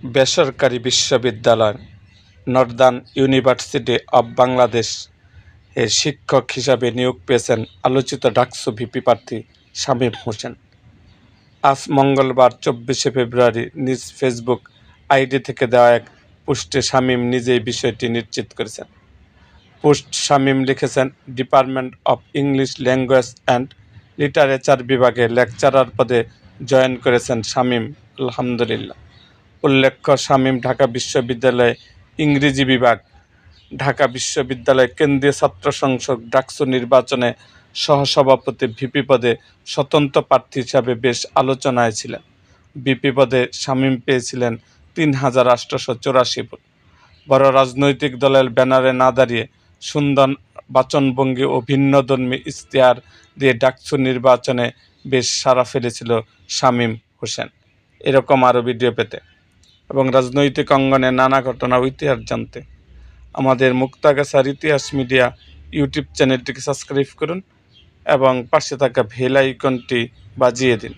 বেসরকারি বিশ্ববিদ্যালয় Northern university of Bangladesh এর শিক্ষক হিসাবে নিয়োগ পেয়েছেন আলোচিত ডাকসু ভিপি প্রার্থী শামীম হোসেন। আজ মঙ্গলবার 24শে ফেব্রুয়ারি নিজ ফেসবুক আইডি থেকে দেওয়া এক পোস্টে শামীম নিজেই বিষয়টি নিশ্চিত করেছেন। পোস্ট শামীম লিখেছেন, department of English language and literature বিভাগে লেকচারার পদে জয়েন করেছেন শামীম, আলহামদুলিল্লাহ। উল্লেখ্য, শামীম ঢাকা বিশ্ববিদ্যালয়ে ইংরেজি বিভাগ, ঢাকা বিশ্ববিদ্যালয় কেন্দ্রীয় ছাত্র সংসদ ডাকসু নির্বাচনে সহসভাপতি ভিপি পদে স্বতন্ত্র প্রার্থী হিসাবে বেশ আলোচনায় ছিলেন। ভিপি পদে শামীম পেয়েছিলেন ৩,৮84 ভোট। বড় রাজনৈতিক দলের ব্যানারে না দাঁড়িয়ে সুন্দর বাচনভঙ্গি ও ভিন্নধর্মী ইশতেহার দিয়ে ডাকসু নির্বাচনে বেশ সাড়া ফেলেছিল শামীম হোসেন। এরকম আরও ভিডিও পেতে এবং রাজনৈতিক অঙ্গনে নানা ঘটনা ও ইতিহাস জানতে আমাদের মুক্তাগাছার ইতিহাস মিডিয়া ইউটিউব চ্যানেলটিকে সাবস্ক্রাইব করুন এবং পাশে থাকা বেল আইকনটি বাজিয়ে দিন।